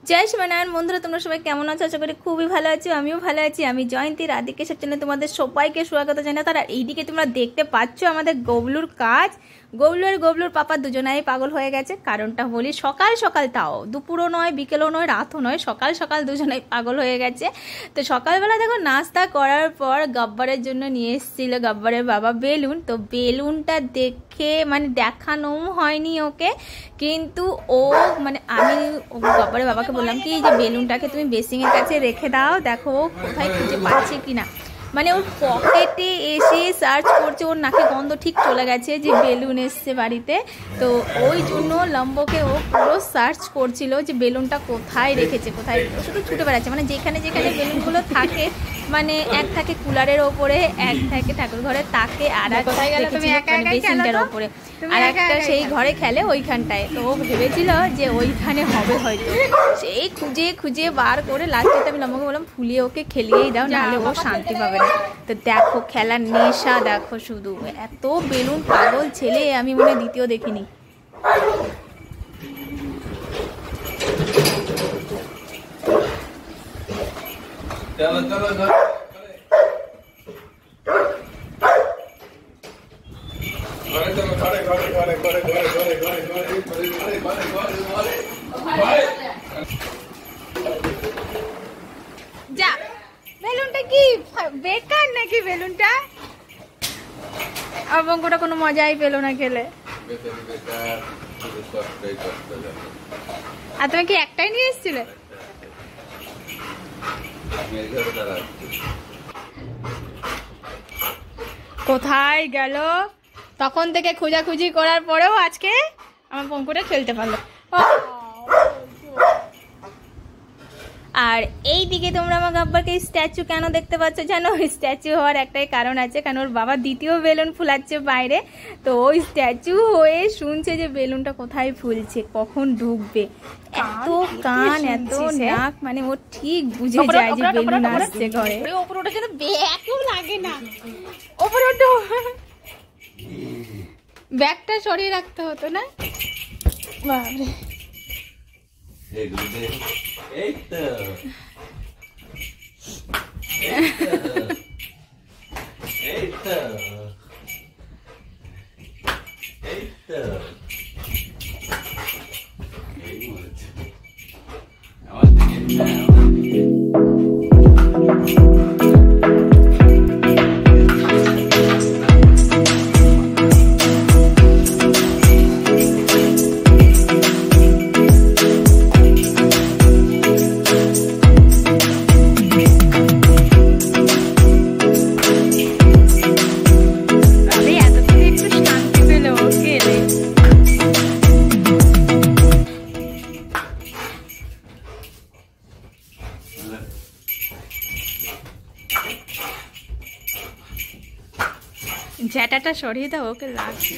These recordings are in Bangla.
জয় শ্রীমানারায়ণ বন্ধুরা, তোমরা সবাই কেমন আছো? আশা করি খুবই ভালো আছো। আমিও ভালো আছি। আমি জয়ন্তী রাধিকে চ্যানেলে তোমাদের সবাইকে স্বাগত জানাই। তার এইদিকে তোমরা দেখতে পাচ্ছ আমাদের গবলুর কাজ। গবলুর পাপা দুজনাই পাগল হয়ে গেছে। কারণটা বলি, সকাল সকাল, তাও দুপুরও নয়, বিকেলও নয়, রাতও নয়, সকাল সকাল দুজনাই পাগল হয়ে গেছে। তো সকালবেলা দেখো নাস্তা করার পর গব্বরের জন্য নিয়ে এসেছিল গব্বরের বাবা বেলুন। তো বেলুনটা দেখে মানে দেখানো হয়নি ওকে, কিন্তু ও মানে আমি গব্বরের বাবাকে বললাম কি যে বেলুনটাকে তুমি বেসিংয়ের কাছে রেখে দাও, দেখো কোথায় খুঁজে পাচ্ছে কিনা। মানে ওর পকেটে এসে সার্চ করছে, ওর নাকে গন্ধ ঠিক চলে গেছে যে বেলুন এসছে বাড়িতে। তো ওই জন্য লম্বকে ও পুরো সার্চ করছিল যে বেলুনটা কোথায় রেখেছে, কোথায়, শুধু ছুটে বেড়াচ্ছে। মানে যেখানে যেখানে বেলুনগুলো থাকে, মানে এক থাকে কুলারের ওপরে, এক থাকে ঠাকুর ঘরে, তাকে আর বেসিনটার ওপরে, আর একটা সেই ঘরে খেলে ওইখানটায়। তো ও ভেবেছিল যে ওইখানে হবে হয়তো, সেই খুঁজে খুঁজে বার করে লাস্টে আমি লম্বকে বললাম ফুলিয়ে ওকে খেলিয়েই দাও, নাহলে ও শান্তি পাবে না। তো দেখো খেলার নেশা দেখো, শুধু এত বেলুন পাগল ছেলে আমি মনে দ্বিতীয় দেখিনি। যা, বেলুনটা কি বেকার নাকি? বেলুনটা অবঙ্গটা কোনো মজাই পেলো না খেলে। আর তুমি কি একটাই নিয়ে এসেছিলে? কোথায় গেল? তখন থেকে খোঁজাখুঁজি করার পরেও আজকে আমার পঙ্কুটা খেলতে পারলো। আর এই দিকে তোমরা আমার গব্বরকে স্ট্যাচু কেন দেখতে পাচ্ছ জানো? স্ট্যাচু হওয়ার একটাই কারণ আছে, কারণ ওর বাবা দ্বিতীয় বেলুন ফুলাচ্ছে বাইরে। তো ওই স্ট্যাচু হয়ে শুনছে যে বেলুনটা কোথায় ফুলছে, কখন ঢুকবে। এত কান, এত নাক, মানে ও ঠিক বুঝে যায় যে বেলুন আসছে ঘরে। ওপরে যেন ব্যাগও লাগে না, ওপরে ওঠো, ব্যাগটা সরিয়ে রাখতে হতো না? বাবারে, এই তো জ্যাটাটা সরিয়ে দাও, ওকে লাগছে।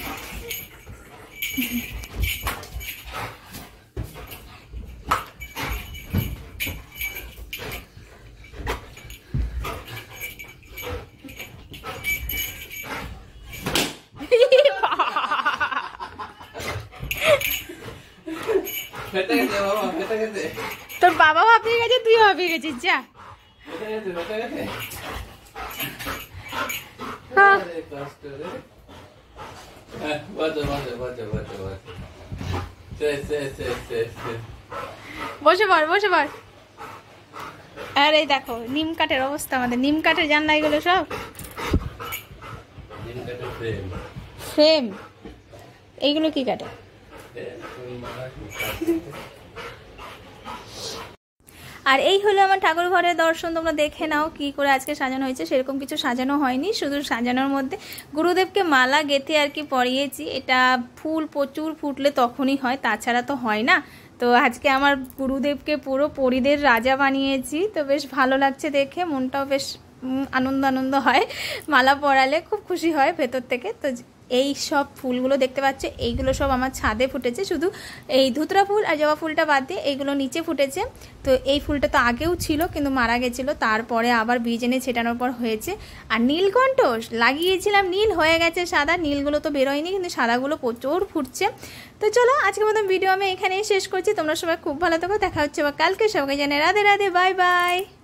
তোর বাবা ভাবিয়ে গেছে, তুই ভাবিয়ে গেছিস। যা, বসে পড়, বসে পড়। আর এই দেখো নিম কাঠের অবস্থা, আমাদের নিম কাঠের জানলা এগুলো সব ফ্রেম। এইগুলো কি কাঠে? আর এই হলো আমার ঠাকুর ঘরের দর্শন। তোমরা দেখে নাও কি করে আজকে সাজানো হয়েছে। সেরকম কিছু সাজানো হয়নি, শুধু সাজানোর মধ্যে গুরুদেবকে মালা গেঁথে আর কি পরিয়েছি। এটা ফুল প্রচুর ফুটলে তখনই হয়, তাছাড়া তো হয় না। তো আজকে আমার গুরুদেবকে পুরো পরীদের রাজা বানিয়েছি। তো বেশ ভালো লাগছে দেখে, মনটাও বেশ আনন্দ আনন্দ হয়। মালা পরালে খুব খুশি হয় ভেতর থেকে। তো এই সব ফুলগুলো দেখতে পাচ্ছ, এইগুলো সব আমার ছাদে ফুটেছে, শুধু এই ধুতরা ফুল আর জবা ফুলটা বাদ দিয়ে এইগুলো নিচে ফুটেছে। তো এই ফুলটা তো আগেও ছিল কিন্তু মারা গেছিলো, তারপরে আবার বীজ এনে ছেটানোর পর হয়েছে। আর নীলকণ্ঠ লাগিয়েছিলাম, নীল হয়ে গেছে, সাদা নীলগুলো তো বেরোয়নি কিন্তু সাদাগুলো প্রচুর ফুটছে। তো চলো আজকের মতন ভিডিও আমি এখানেই শেষ করছি। তোমরা সবাই খুব ভালো থাকো, দেখা হচ্ছে বা কালকে। সবাইকে জানাই রাধে রাধে, বাই বাই।